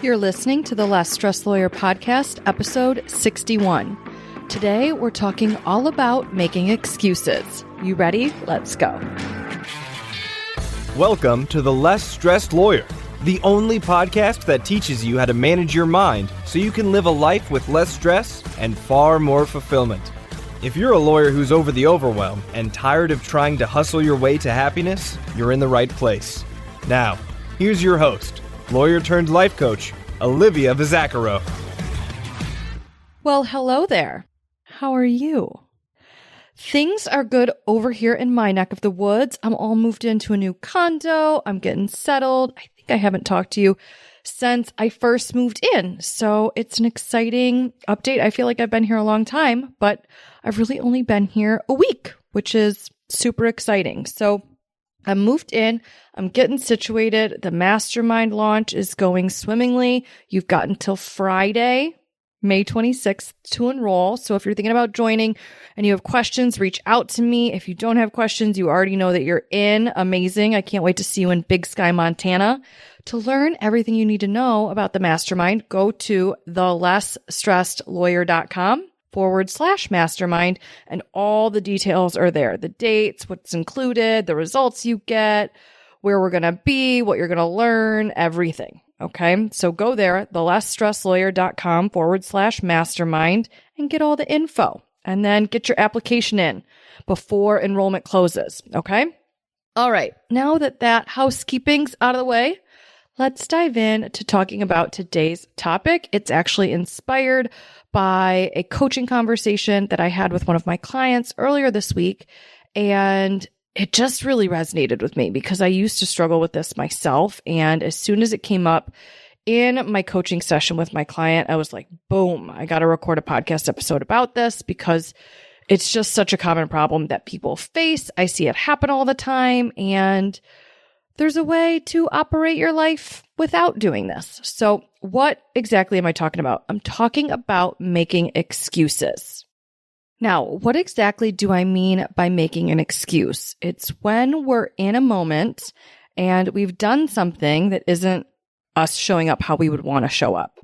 You're listening to the Less Stress Lawyer podcast, episode 61. Today, we're talking all about making excuses. You ready? Let's go. Welcome to the Less Stressed Lawyer, the only podcast that teaches you how to manage your mind so you can live a life with less stress and far more fulfillment. If you're a lawyer who's over the overwhelm and tired of trying to hustle your way to happiness, you're in the right place. Now, here's your host, lawyer turned life coach, Olivia Vizacaro. Well, hello there. How are you? Things are good over here in my neck of the woods. I'm all moved into a new condo. I'm getting settled. I think I haven't talked to you since I first moved in. So it's an exciting update. I feel like I've been here a long time, but I've really only been here a week, which is super exciting. So I moved in. I'm getting situated. The mastermind launch is going swimmingly. You've got until Friday, May 26th to enroll. So if you're thinking about joining and you have questions, reach out to me. If you don't have questions, you already know that you're in. Amazing. I can't wait to see you in Big Sky, Montana. To learn everything you need to know about the mastermind, go to thelessstressedlawyer.com/mastermind, and all the details are there. The dates, what's included, the results you get, where we're going to be, what you're going to learn, everything. Okay. So go there, thelessstressedlawyer.com/mastermind, and get all the info, and then get your application in before enrollment closes. Okay. All right. Now that housekeeping's out of the way, let's dive in to talking about today's topic. It's actually inspired by a coaching conversation that I had with one of my clients earlier this week. And it just really resonated with me because I used to struggle with this myself. And as soon as it came up in my coaching session with my client, I was like, boom, I got to record a podcast episode about this because it's just such a common problem that people face. I see it happen all the time. And there's a way to operate your life without doing this. So what exactly am I talking about? I'm talking about making excuses. Now, what exactly do I mean by making an excuse? It's when we're in a moment and we've done something that isn't us showing up how we would want to show up.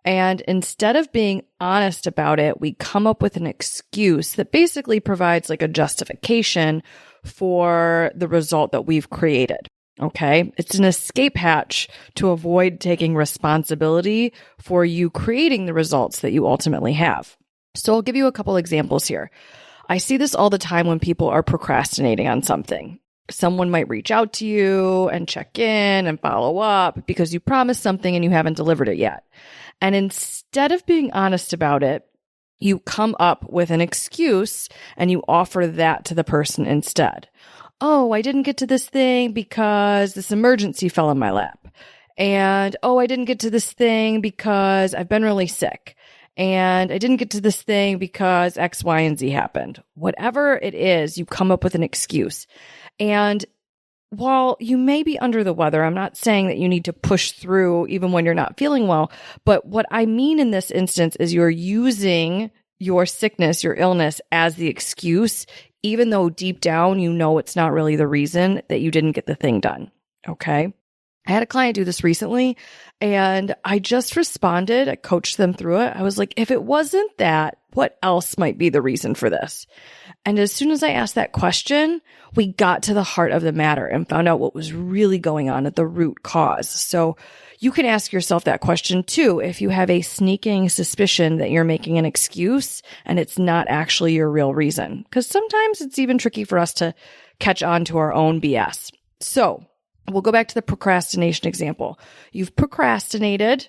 And instead of being honest about it, we come up with an excuse that basically provides like a justification for the result that we've created. Okay. It's an escape hatch to avoid taking responsibility for you creating the results that you ultimately have. So I'll give you a couple examples here. I see this all the time when people are procrastinating on something. Someone might reach out to you and check in and follow up because you promised something and you haven't delivered it yet. And instead of being honest about it, you come up with an excuse and you offer that to the person instead. Oh, I didn't get to this thing because this emergency fell in my lap. And, oh, I didn't get to this thing because I've been really sick. And I didn't get to this thing because X, Y, and Z happened. Whatever it is, you come up with an excuse. And while you may be under the weather, I'm not saying that you need to push through even when you're not feeling well. But what I mean in this instance is you're using your sickness, your illness as the excuse, even though deep down, you know it's not really the reason that you didn't get the thing done. Okay. I had a client do this recently and I just responded. I coached them through it. I was like, if it wasn't that, what else might be the reason for this? And as soon as I asked that question, we got to the heart of the matter and found out what was really going on at the root cause. So you can ask yourself that question too if you have a sneaking suspicion that you're making an excuse and it's not actually your real reason. Because sometimes it's even tricky for us to catch on to our own BS. So we'll go back to the procrastination example. You've procrastinated.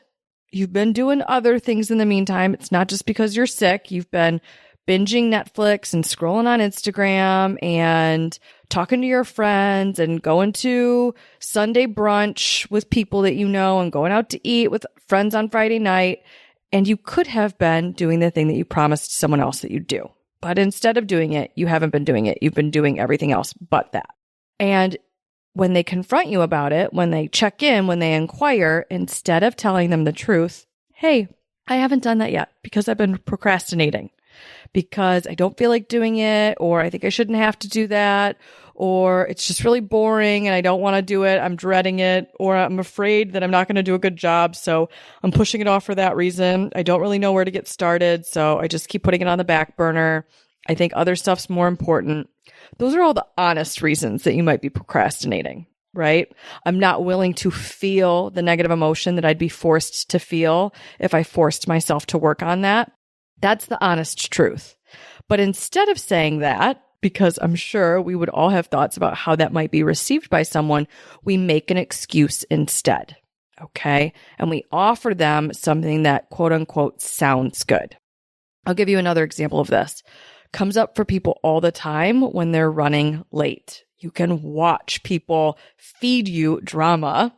You've been doing other things in the meantime. It's not just because you're sick. You've been binging Netflix and scrolling on Instagram and talking to your friends and going to Sunday brunch with people that you know and going out to eat with friends on Friday night. And you could have been doing the thing that you promised someone else that you'd do. But instead of doing it, you haven't been doing it. You've been doing everything else but that. And when they confront you about it, when they check in, when they inquire, instead of telling them the truth, hey, I haven't done that yet because I've been procrastinating. because I don't feel like doing it, or I think I shouldn't have to do that, or it's just really boring and I don't want to do it. I'm dreading it, or I'm afraid that I'm not going to do a good job. So I'm pushing it off for that reason. I don't really know where to get started. So I just keep putting it on the back burner. I think other stuff's more important. Those are all the honest reasons that you might be procrastinating, right? I'm not willing to feel the negative emotion that I'd be forced to feel if I forced myself to work on that. That's the honest truth. But instead of saying that, because I'm sure we would all have thoughts about how that might be received by someone, we make an excuse instead, okay? And we offer them something that quote unquote sounds good. I'll give you another example of this. Comes up for people all the time when they're running late. You can watch people feed you drama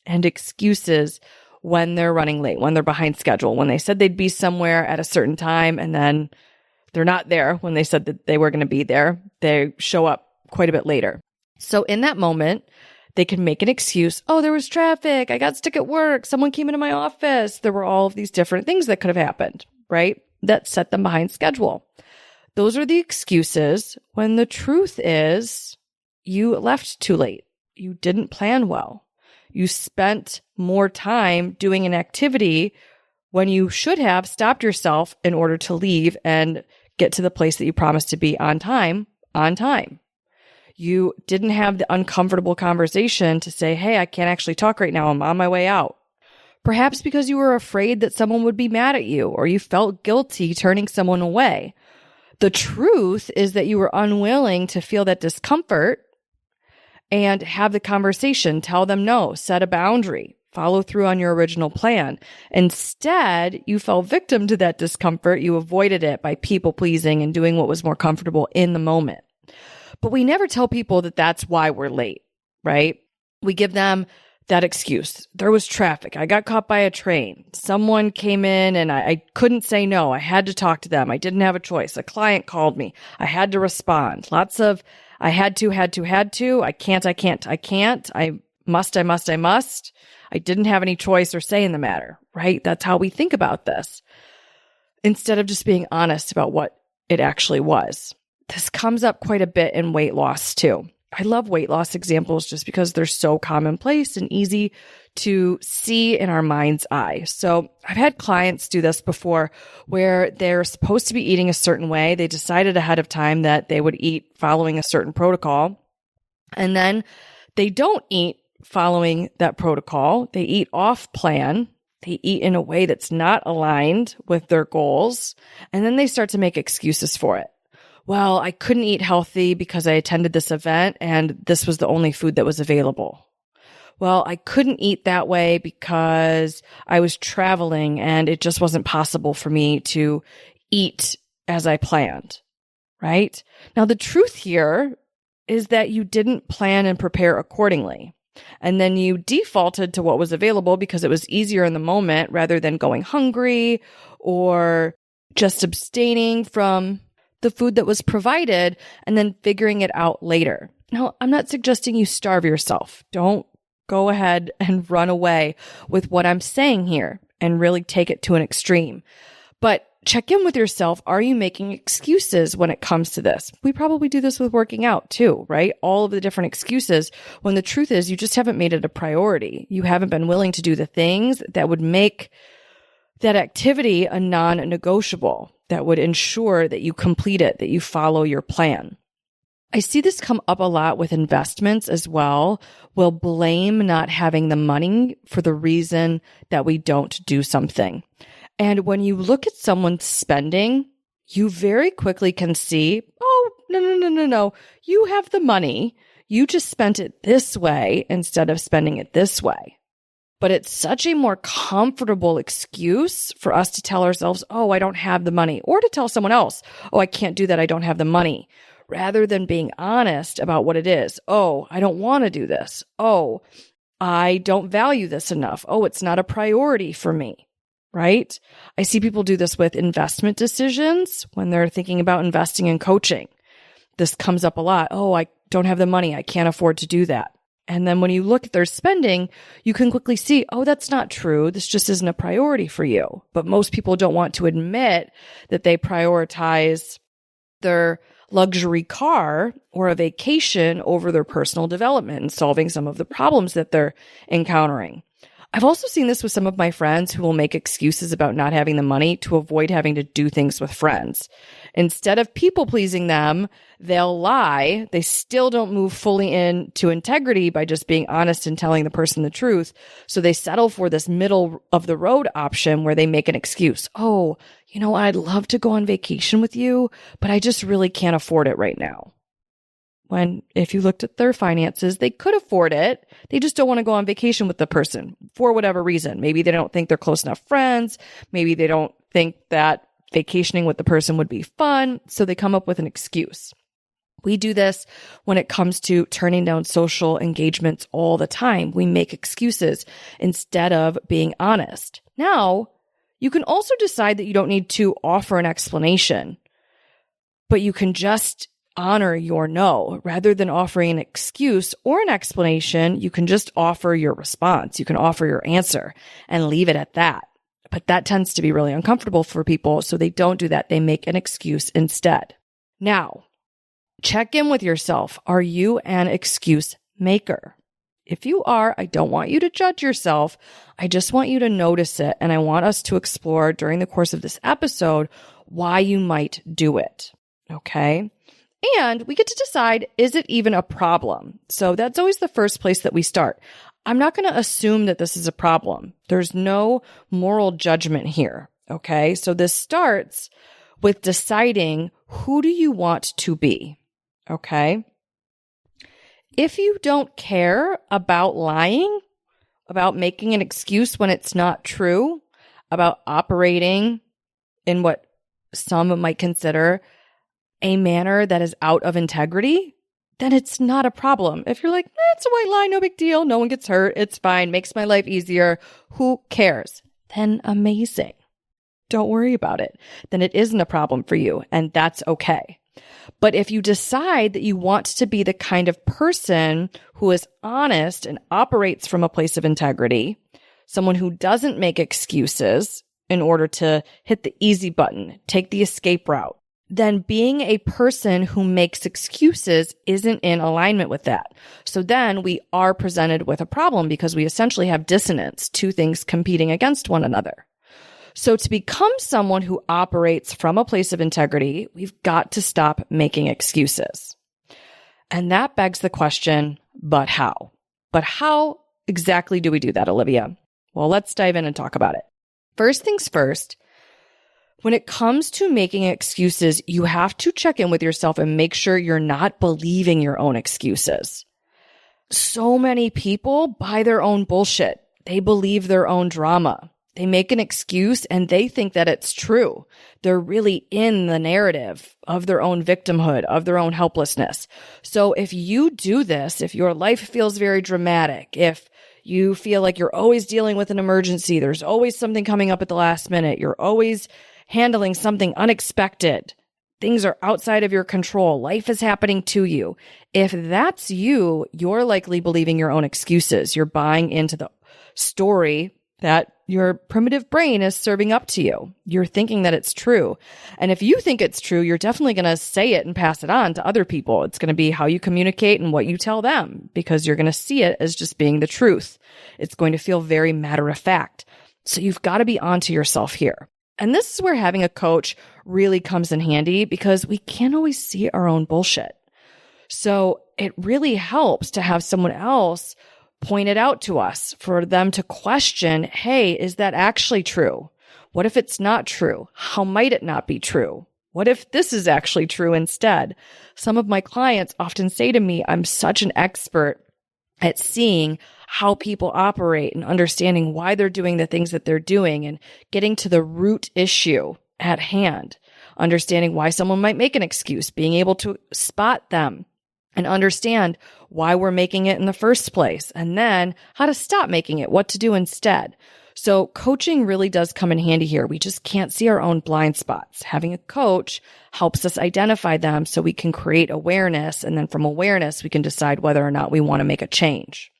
and excuses when they're running late, when they're behind schedule, when they said they'd be somewhere at a certain time and then they're not there when they said that they were going to be there. They show up quite a bit later. So in that moment, they can make an excuse. Oh, there was traffic. I got stuck at work. Someone came into my office. There were all of these different things that could have happened, right? That set them behind schedule. Those are the excuses when the truth is you left too late. You didn't plan well. You spent more time doing an activity when you should have stopped yourself in order to leave and get to the place that you promised to be on time. You didn't have the uncomfortable conversation to say, hey, I can't actually talk right now. I'm on my way out. Perhaps because you were afraid that someone would be mad at you or you felt guilty turning someone away. The truth is that you were unwilling to feel that discomfort and have the conversation, tell them no, set a boundary, follow through on your original plan. Instead, you fell victim to that discomfort. You avoided it by people pleasing and doing what was more comfortable in the moment. But we never tell people that that's why we're late, right? We give them that excuse. There was traffic. I got caught by a train. Someone came in and I couldn't say no. I had to talk to them. I didn't have a choice. A client called me. I had to respond. Lots of I had to. I can't. I must. I didn't have any choice or say in the matter, right? That's how we think about this. Instead of just being honest about what it actually was. This comes up quite a bit in weight loss too. I love weight loss examples just because they're so commonplace and easy to see in our mind's eye. So I've had clients do this before where they're supposed to be eating a certain way. They decided ahead of time that they would eat following a certain protocol. And then they don't eat following that protocol. They eat off plan. They eat in a way that's not aligned with their goals. And then they start to make excuses for it. Well, I couldn't eat healthy because I attended this event and this was the only food that was available. Well, I couldn't eat that way because I was traveling and it just wasn't possible for me to eat as I planned, right? Now, the truth here is that you didn't plan and prepare accordingly. And then you defaulted to what was available because it was easier in the moment rather than going hungry or just abstaining from the food that was provided and then figuring it out later. Now, I'm not suggesting you starve yourself. Don't go ahead and run away with what I'm saying here and really take it to an extreme. But check in with yourself. Are you making excuses when it comes to this? We probably do this with working out too, right? All of the different excuses when the truth is you just haven't made it a priority. You haven't been willing to do the things that would make that activity a non-negotiable, that would ensure that you complete it, that you follow your plan. I see this come up a lot with investments as well. We'll blame not having the money for the reason that we don't do something. And when you look at someone's spending, you very quickly can see, oh, no. You have the money. You just spent it this way instead of spending it this way. But it's such a more comfortable excuse for us to tell ourselves, oh, I don't have the money, or to tell someone else, oh, I can't do that. I don't have the money, rather than being honest about what it is. Oh, I don't want to do this. Oh, I don't value this enough. Oh, it's not a priority for me, right? I see people do this with investment decisions when they're thinking about investing in coaching. This comes up a lot. Oh, I don't have the money. I can't afford to do that. And then when you look at their spending, you can quickly see, oh, that's not true. This just isn't a priority for you. But most people don't want to admit that they prioritize their luxury car or a vacation over their personal development and solving some of the problems that they're encountering. I've also seen this with some of my friends who will make excuses about not having the money to avoid having to do things with friends. Instead of people pleasing them, they'll lie. They still don't move fully into integrity by just being honest and telling the person the truth. So they settle for this middle of the road option where they make an excuse. Oh, I'd love to go on vacation with you, but I just really can't afford it right now. When if you looked at their finances, they could afford it. They just don't want to go on vacation with the person for whatever reason. Maybe they don't think they're close enough friends. Maybe they don't think that vacationing with the person would be fun. So they come up with an excuse. We do this when it comes to turning down social engagements all the time. We make excuses instead of being honest. Now, you can also decide that you don't need to offer an explanation, but you can just honor your no. Rather than offering an excuse or an explanation, you can just offer your response. You can offer your answer and leave it at that. But that tends to be really uncomfortable for people, so they don't do that. They make an excuse instead. Now, check in with yourself. Are you an excuse maker? If you are, I don't want you to judge yourself. I just want you to notice it. And I want us to explore during the course of this episode why you might do it. Okay? And we get to decide, is it even a problem? So that's always the first place that we start. I'm not going to assume that this is a problem. There's no moral judgment here. Okay? So this starts with deciding, who do you want to be? Okay? If you don't care about lying, about making an excuse when it's not true, about operating in what some might consider a manner that is out of integrity, then it's not a problem. If you're like, it's a white lie, no big deal, no one gets hurt, it's fine, makes my life easier, who cares? Then amazing. Don't worry about it. Then it isn't a problem for you, and that's okay. But if you decide that you want to be the kind of person who is honest and operates from a place of integrity, someone who doesn't make excuses in order to hit the easy button, take the escape route, then being a person who makes excuses isn't in alignment with that. So then we are presented with a problem because we essentially have dissonance, two things competing against one another. So to become someone who operates from a place of integrity, we've got to stop making excuses. And that begs the question, but how? But how exactly do we do that, Olivia? Well, let's dive in and talk about it. First things first, when it comes to making excuses, you have to check in with yourself and make sure you're not believing your own excuses. So many people buy their own bullshit. They believe their own drama. They make an excuse and they think that it's true. They're really in the narrative of their own victimhood, of their own helplessness. So if you do this, if your life feels very dramatic, if you feel like you're always dealing with an emergency, there's always something coming up at the last minute, you're always handling something unexpected, things are outside of your control, life is happening to you. If that's you, you're likely believing your own excuses. You're buying into the story that your primitive brain is serving up to you. You're thinking that it's true. And if you think it's true, you're definitely going to say it and pass it on to other people. It's going to be how you communicate and what you tell them, because you're going to see it as just being the truth. It's going to feel very matter of fact. So you've got to be onto yourself here. And this is where having a coach really comes in handy, because we can't always see our own bullshit. So it really helps to have someone else point it out to us, for them to question, hey, is that actually true? What if it's not true? How might it not be true? What if this is actually true instead? Some of my clients often say to me, I'm such an expert at seeing how people operate and understanding why they're doing the things that they're doing and getting to the root issue at hand, understanding why someone might make an excuse, being able to spot them and understand why we're making it in the first place, and then how to stop making it, what to do instead. So coaching really does come in handy here. We just can't see our own blind spots. Having a coach helps us identify them so we can create awareness. And then from awareness, we can decide whether or not we want to make a change.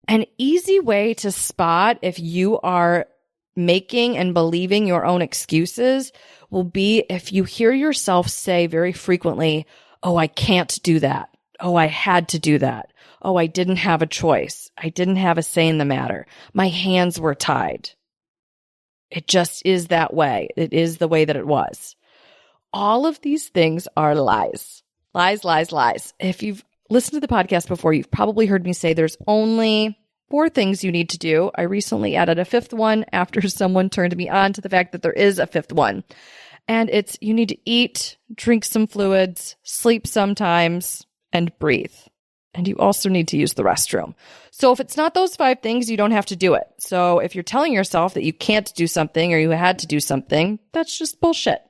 An easy way to spot if you are making and believing your own excuses will be if you hear yourself say very frequently, "Oh, I can't do that. Oh, I had to do that. Oh, I didn't have a choice. I didn't have a say in the matter. My hands were tied. It just is that way. It is the way that it was." All of these things are lies. Lies, lies, lies. If you've listened to the podcast before, you've probably heard me say there's only 4 things you need to do. I recently added a 5th one after someone turned me on to the fact that there is a 5th one. And it's you need to eat, drink some fluids, sleep sometimes, and breathe. And you also need to use the restroom. So if it's not those 5 things, you don't have to do it. So if you're telling yourself that you can't do something or you had to do something, that's just bullshit.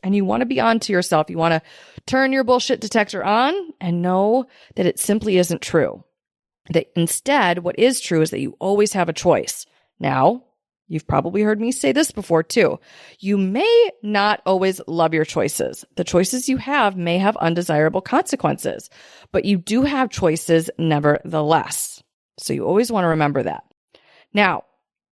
And you want to be on to yourself. You want to turn your bullshit detector on and know that it simply isn't true. That instead, what is true is that you always have a choice. Now, you've probably heard me say this before too. You may not always love your choices. The choices you have may have undesirable consequences, but you do have choices nevertheless. So you always want to remember that. Now,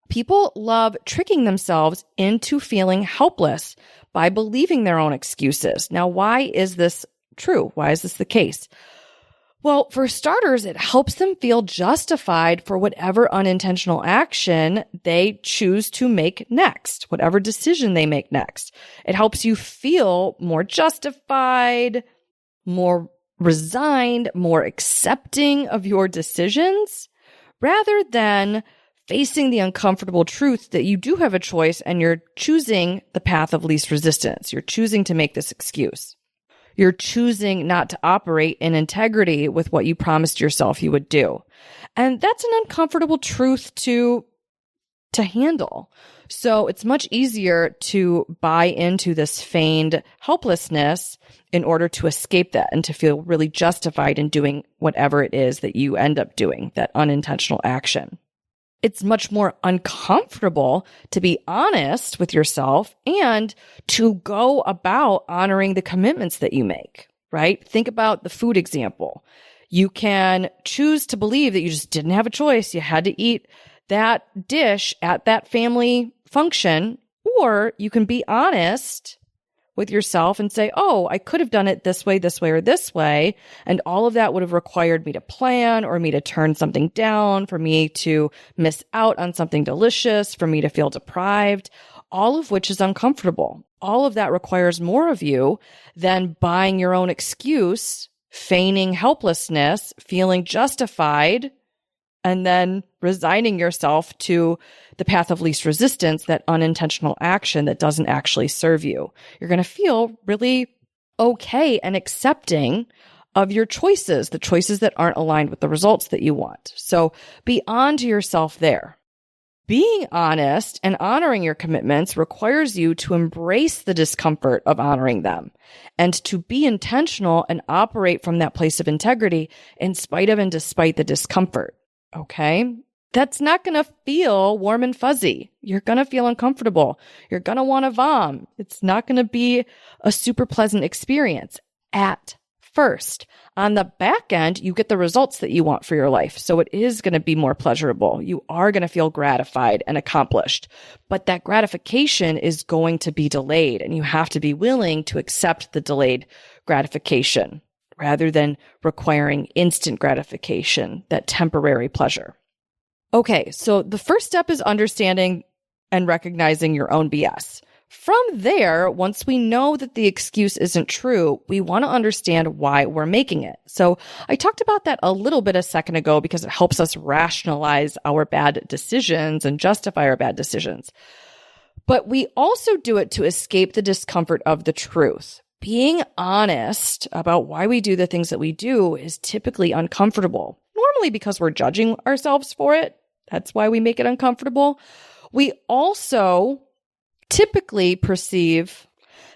people love tricking themselves into feeling helpless by believing their own excuses. Now, why is this true? Why is this the case? Well, for starters, it helps them feel justified for whatever unintentional action they choose to make next, whatever decision they make next. It helps you feel more justified, more resigned, more accepting of your decisions, rather than facing the uncomfortable truth that you do have a choice and you're choosing the path of least resistance. You're choosing to make this excuse. You're choosing not to operate in integrity with what you promised yourself you would do. And that's an uncomfortable truth to handle. So it's much easier to buy into this feigned helplessness in order to escape that and to feel really justified in doing whatever it is that you end up doing, that unintentional action. It's much more uncomfortable to be honest with yourself and to go about honoring the commitments that you make, right? Think about the food example. You can choose to believe that you just didn't have a choice. You had to eat that dish at that family function, or you can be honest with yourself and say, "Oh, I could have done it this way, or this way. And all of that would have required me to plan or me to turn something down, for me to miss out on something delicious, for me to feel deprived," all of which is uncomfortable. All of that requires more of you than buying your own excuse, feigning helplessness, feeling justified, and then resigning yourself to the path of least resistance, that unintentional action that doesn't actually serve you. You're going to feel really okay and accepting of your choices, the choices that aren't aligned with the results that you want. So be on to yourself there. Being honest and honoring your commitments requires you to embrace the discomfort of honoring them and to be intentional and operate from that place of integrity in spite of and despite the discomfort. Okay? That's not going to feel warm and fuzzy. You're going to feel uncomfortable. You're going to want to vom. It's not going to be a super pleasant experience at first. On the back end, you get the results that you want for your life. So it is going to be more pleasurable. You are going to feel gratified and accomplished. But that gratification is going to be delayed, and you have to be willing to accept the delayed gratification rather than requiring instant gratification, that temporary pleasure. Okay, so the first step is understanding and recognizing your own BS. From there, once we know that the excuse isn't true, we want to understand why we're making it. So I talked about that a little bit a second ago because it helps us rationalize our bad decisions and justify our bad decisions. But we also do it to escape the discomfort of the truth. Being honest about why we do the things that we do is typically uncomfortable, normally because we're judging ourselves for it. That's why we make it uncomfortable. We also typically perceive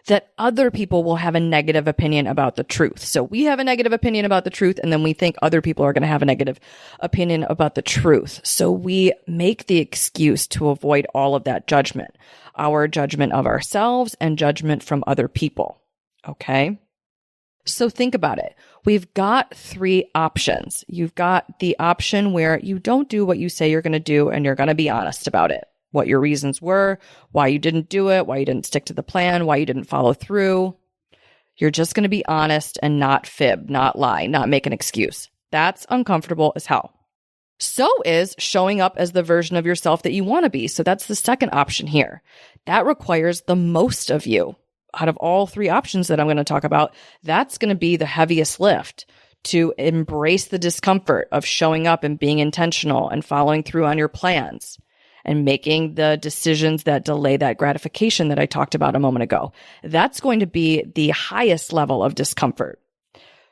that other people will have a negative opinion about the truth. So we have a negative opinion about the truth, and then we think other people are going to have a negative opinion about the truth. So we make the excuse to avoid all of that judgment, our judgment of ourselves and judgment from other people. Okay? So think about it. We've got 3 options. You've got the option where you don't do what you say you're going to do, and you're going to be honest about it. What your reasons were, why you didn't do it, why you didn't stick to the plan, why you didn't follow through. You're just going to be honest and not fib, not lie, not make an excuse. That's uncomfortable as hell. So is showing up as the version of yourself that you want to be. So that's the second option here. That requires the most of you. Out of all 3 options that I'm going to talk about, that's going to be the heaviest lift, to embrace the discomfort of showing up and being intentional and following through on your plans and making the decisions that delay that gratification that I talked about a moment ago. That's going to be the highest level of discomfort.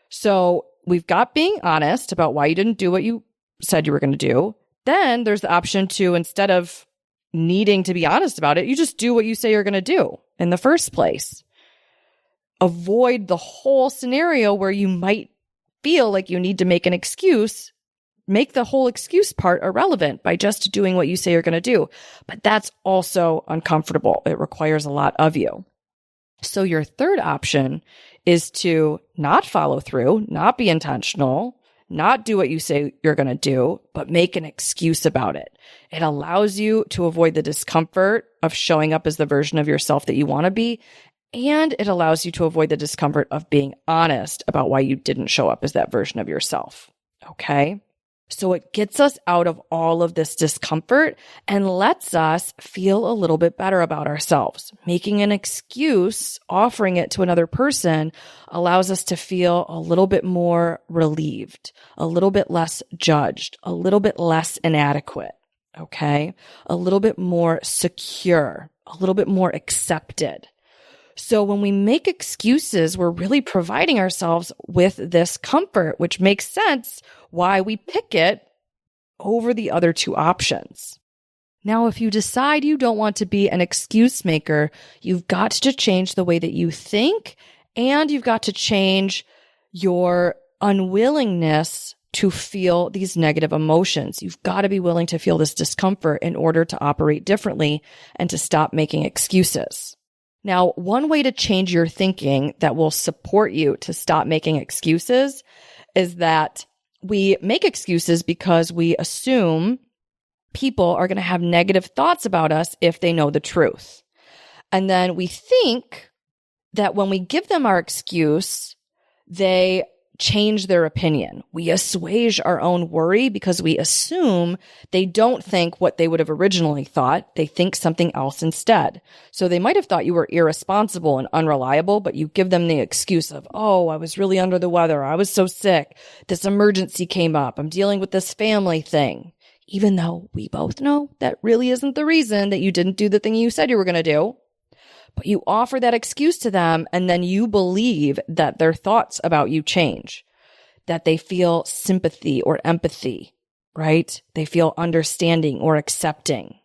So we've got being honest about why you didn't do what you said you were going to do. Then there's the option to, instead of needing to be honest about it, you just do what you say you're going to do in the first place. Avoid the whole scenario where you might feel like you need to make an excuse. Make the whole excuse part irrelevant by just doing what you say you're going to do. But that's also uncomfortable. It requires a lot of you. So your third option is to not follow through, not be intentional, not do what you say you're going to do, but make an excuse about it. It allows you to avoid the discomfort of showing up as the version of yourself that you want to be. And it allows you to avoid the discomfort of being honest about why you didn't show up as that version of yourself. Okay? So it gets us out of all of this discomfort and lets us feel a little bit better about ourselves. Making an excuse, offering it to another person, allows us to feel a little bit more relieved, a little bit less judged, a little bit less inadequate, okay? A little bit more secure, a little bit more accepted. So when we make excuses, we're really providing ourselves with this comfort, which makes sense why we pick it over the other 2 options. Now, if you decide you don't want to be an excuse maker, you've got to change the way that you think, and you've got to change your unwillingness to feel these negative emotions. You've got to be willing to feel this discomfort in order to operate differently and to stop making excuses. Now, one way to change your thinking that will support you to stop making excuses is that we make excuses because we assume people are going to have negative thoughts about us if they know the truth. And then we think that when we give them our excuse, they change their opinion. We assuage our own worry because we assume they don't think what they would have originally thought. They think something else instead. So they might have thought you were irresponsible and unreliable, but you give them the excuse of, oh, I was really under the weather. I was so sick. This emergency came up. I'm dealing with this family thing. Even though we both know that really isn't the reason that you didn't do the thing you said you were going to do. But you offer that excuse to them, and then you believe that their thoughts about you change, that they feel sympathy or empathy, right? They feel understanding or accepting,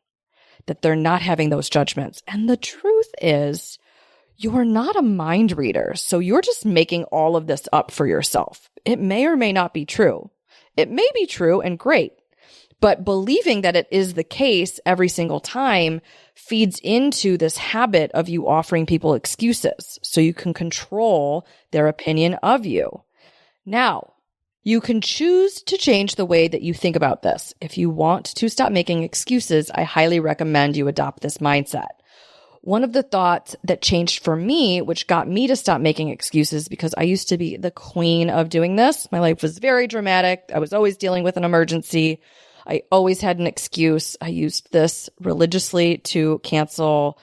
that they're not having those judgments. And the truth is, you're not a mind reader, so you're just making all of this up for yourself. It may or may not be true. It may be true and great, but believing that it is the case every single time feeds into this habit of you offering people excuses so you can control their opinion of you. Now, you can choose to change the way that you think about this. If you want to stop making excuses, I highly recommend you adopt this mindset. One of the thoughts that changed for me, which got me to stop making excuses, because I used to be the queen of doing this. My life was very dramatic. I was always dealing with an emergency. I always had an excuse. I used this religiously to cancel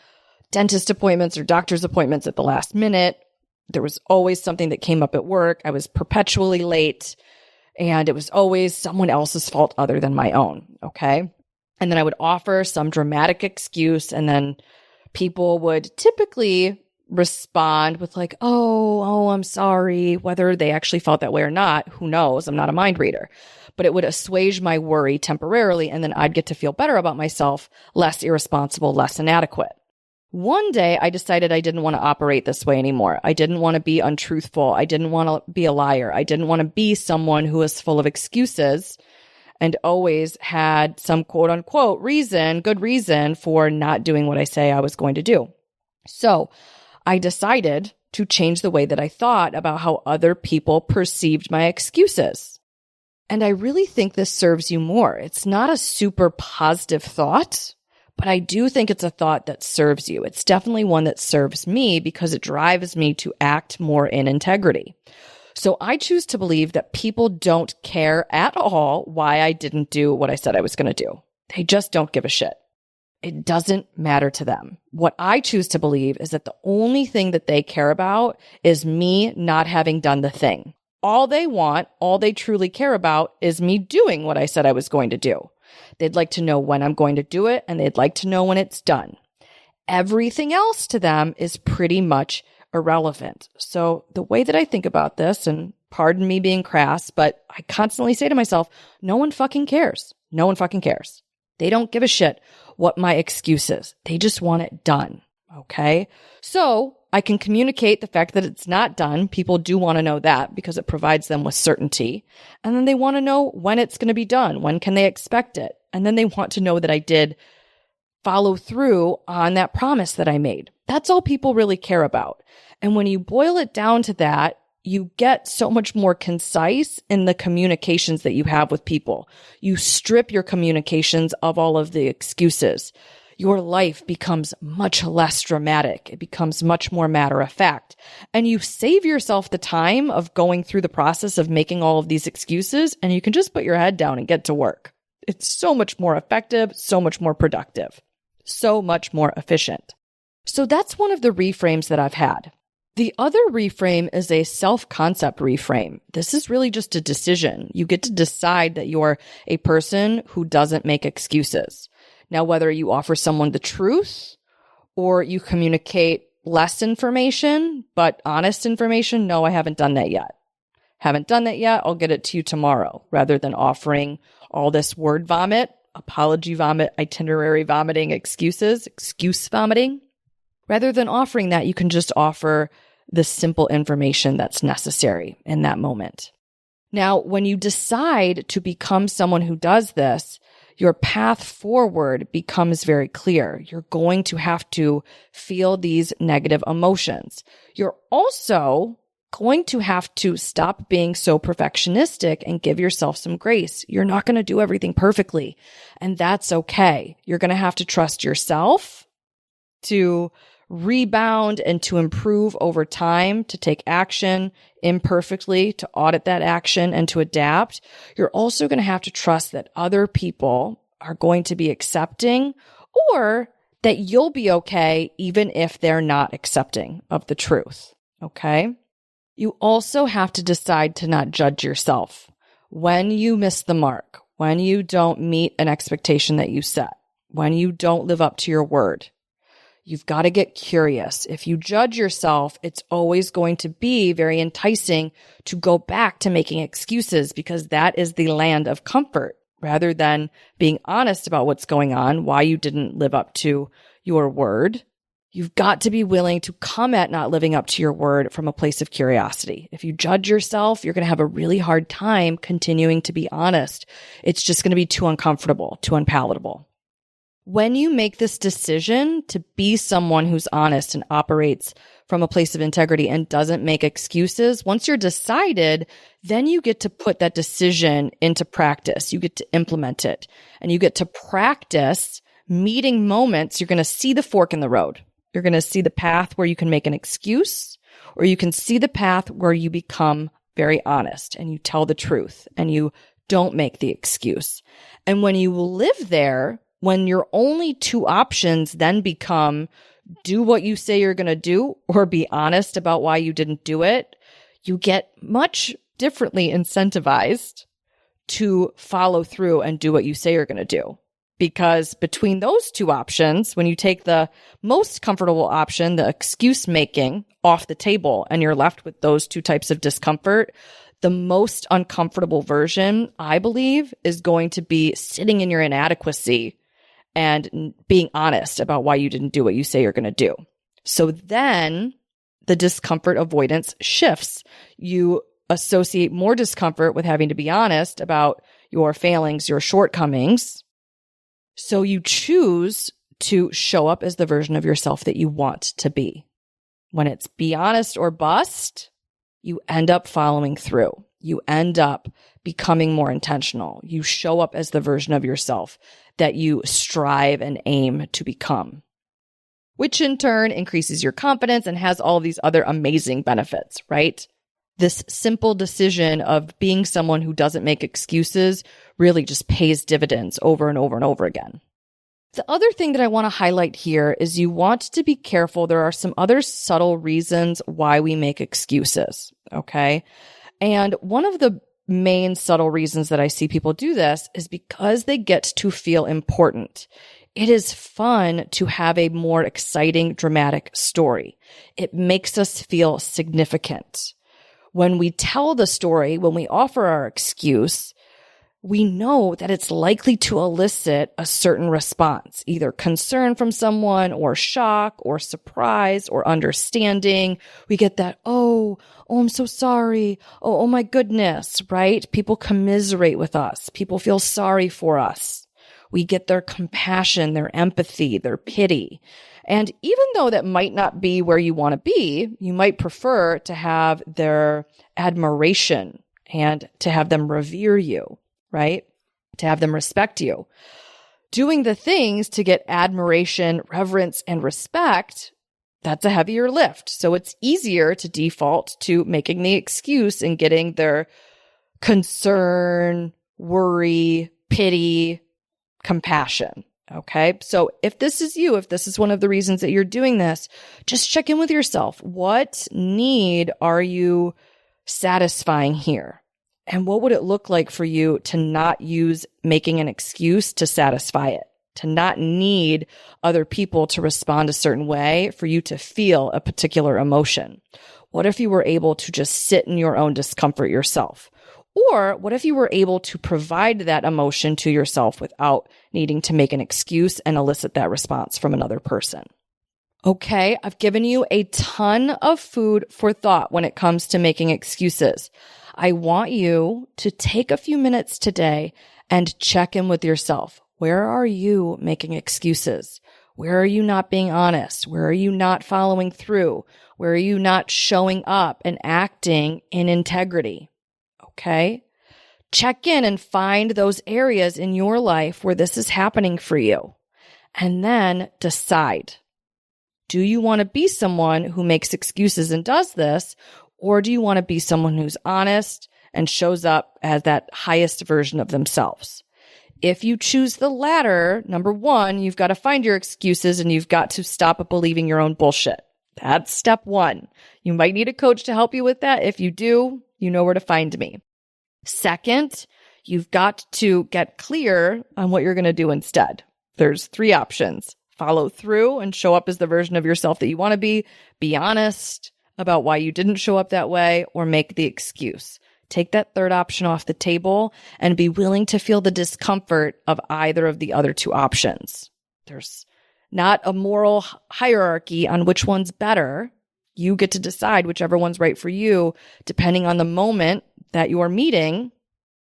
dentist appointments or doctor's appointments at the last minute. There was always something that came up at work. I was perpetually late, and it was always someone else's fault other than my own, okay? And then I would offer some dramatic excuse, and then people would typically respond with like, oh, I'm sorry. Whether they actually felt that way or not, who knows? I'm not a mind reader. But it would assuage my worry temporarily, and then I'd get to feel better about myself, less irresponsible, less inadequate. One day I decided I didn't want to operate this way anymore. I didn't want to be untruthful. I didn't want to be a liar. I didn't want to be someone who was full of excuses and always had some quote unquote good reason for not doing what I say I was going to do. So I decided to change the way that I thought about how other people perceived my excuses. And I really think this serves you more. It's not a super positive thought, but I do think it's a thought that serves you. It's definitely one that serves me because it drives me to act more in integrity. So I choose to believe that people don't care at all why I didn't do what I said I was going to do. They just don't give a shit. It doesn't matter to them. What I choose to believe is that the only thing that they care about is me not having done the thing. All they want, all they truly care about is me doing what I said I was going to do. They'd like to know when I'm going to do it, and they'd like to know when it's done. Everything else to them is pretty much irrelevant. So the way that I think about this, and pardon me being crass, but I constantly say to myself, no one fucking cares. No one fucking cares. They don't give a shit what my excuse is. They just want it done. Okay. So I can communicate the fact that it's not done. People do want to know that because it provides them with certainty. And then they want to know when it's going to be done. When can they expect it? And then they want to know that I did follow through on that promise that I made. That's all people really care about. And when you boil it down to that, you get so much more concise in the communications that you have with people. You strip your communications of all of the excuses. Your life becomes much less dramatic. It becomes much more matter of fact. And you save yourself the time of going through the process of making all of these excuses, and you can just put your head down and get to work. It's so much more effective, so much more productive, so much more efficient. So that's one of the reframes that I've had. The other reframe is a self-concept reframe. This is really just a decision. You get to decide that you're a person who doesn't make excuses. Now, whether you offer someone the truth or you communicate less information, but honest information, no, I haven't done that yet. Haven't done that yet. I'll get it to you tomorrow, rather than offering all this word vomit, apology vomit, itinerary vomiting, excuses, excuse vomiting. Rather than offering that, you can just offer the simple information that's necessary in that moment. Now, when you decide to become someone who does this, your path forward becomes very clear. You're going to have to feel these negative emotions. You're also going to have to stop being so perfectionistic and give yourself some grace. You're not going to do everything perfectly, and that's okay. You're going to have to trust yourself to rebound and to improve over time, to take action imperfectly, to audit that action and to adapt. You're also going to have to trust that other people are going to be accepting, or that you'll be okay even if they're not accepting of the truth. Okay? You also have to decide to not judge yourself when you miss the mark, when you don't meet an expectation that you set, when you don't live up to your word. You've got to get curious. If you judge yourself, it's always going to be very enticing to go back to making excuses, because that is the land of comfort, rather than being honest about what's going on, why you didn't live up to your word. You've got to be willing to come at not living up to your word from a place of curiosity. If you judge yourself, you're going to have a really hard time continuing to be honest. It's just going to be too uncomfortable, too unpalatable. When you make this decision to be someone who's honest and operates from a place of integrity and doesn't make excuses, once you're decided, then you get to put that decision into practice. You get to implement it, and you get to practice meeting moments. You're going to see the fork in the road. You're going to see the path where you can make an excuse, or you can see the path where you become very honest and you tell the truth and you don't make the excuse. And when you live there, when your only two options then become do what you say you're going to do or be honest about why you didn't do it, you get much differently incentivized to follow through and do what you say you're going to do. Because between those two options, when you take the most comfortable option, the excuse making, off the table, and you're left with those two types of discomfort, the most uncomfortable version, I believe, is going to be sitting in your inadequacy and being honest about why you didn't do what you say you're going to do. So then the discomfort avoidance shifts. You associate more discomfort with having to be honest about your failings, your shortcomings. So you choose to show up as the version of yourself that you want to be. When it's be honest or bust, you end up following through. You end up becoming more intentional. You show up as the version of yourself that you strive and aim to become, which in turn increases your confidence and has all these other amazing benefits, right? This simple decision of being someone who doesn't make excuses really just pays dividends over and over and over again. The other thing that I want to highlight here is you want to be careful. There are some other subtle reasons why we make excuses, okay? And one of the main subtle reasons that I see people do this is because they get to feel important. It is fun to have a more exciting, dramatic story. It makes us feel significant. When we tell the story, when we offer our excuse, we know that it's likely to elicit a certain response, either concern from someone or shock or surprise or understanding. We get that, oh, I'm so sorry. Oh my goodness, right? People commiserate with us. People feel sorry for us. We get their compassion, their empathy, their pity. And even though that might not be where you want to be, you might prefer to have their admiration and to have them revere you, right? To have them respect you. Doing the things to get admiration, reverence, and respect, that's a heavier lift. So it's easier to default to making the excuse and getting their concern, worry, pity, compassion. Okay. So if this is you, if this is one of the reasons that you're doing this, just check in with yourself. What need are you satisfying here? And what would it look like for you to not use making an excuse to satisfy it, to not need other people to respond a certain way for you to feel a particular emotion? What if you were able to just sit in your own discomfort yourself? Or what if you were able to provide that emotion to yourself without needing to make an excuse and elicit that response from another person? Okay, I've given you a ton of food for thought when it comes to making excuses. I want you to take a few minutes today and check in with yourself. Where are you making excuses? Where are you not being honest? Where are you not following through? Where are you not showing up and acting in integrity? Okay? Check in and find those areas in your life where this is happening for you. And then decide. Do you want to be someone who makes excuses and does this? Or do you want to be someone who's honest and shows up as that highest version of themselves? If you choose the latter, number one, you've got to find your excuses and you've got to stop believing your own bullshit. That's step one. You might need a coach to help you with that. If you do, you know where to find me. Second, you've got to get clear on what you're going to do instead. There's 3 options. Follow through and show up as the version of yourself that you want to be. Be honest about why you didn't show up that way, or make the excuse. Take that third option off the table and be willing to feel the discomfort of either of the other 2 options. There's not a moral hierarchy on which one's better. You get to decide whichever one's right for you, depending on the moment that you are meeting,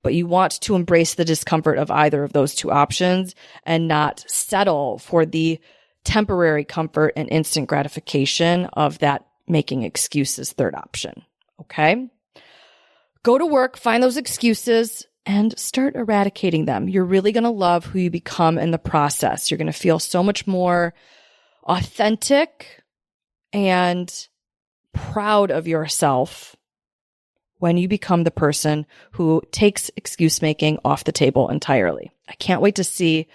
but you want to embrace the discomfort of either of those 2 options and not settle for the temporary comfort and instant gratification of that making excuses third option. Okay? Go to work, find those excuses, and start eradicating them. You're really going to love who you become in the process. You're going to feel so much more authentic and proud of yourself when you become the person who takes excuse making off the table entirely. I can't wait to see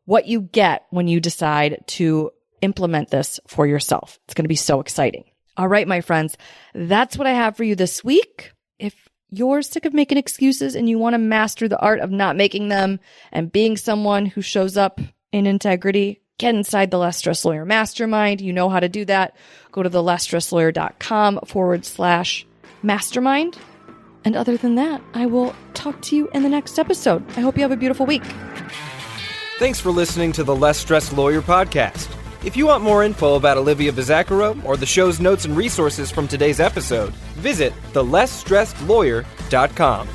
what you get when you decide to implement this for yourself. It's going to be so exciting. All right, my friends, that's what I have for you this week. If you're sick of making excuses and you want to master the art of not making them and being someone who shows up in integrity, get inside the Less Stress Lawyer Mastermind. You know how to do that. Go to thelesstresslawyer.com/mastermind. And other than that, I will talk to you in the next episode. I hope you have a beautiful week. Thanks for listening to the Less Stressed Lawyer podcast. If you want more info about Olivia Bizacaro or the show's notes and resources from today's episode, visit thelessstressedlawyer.com.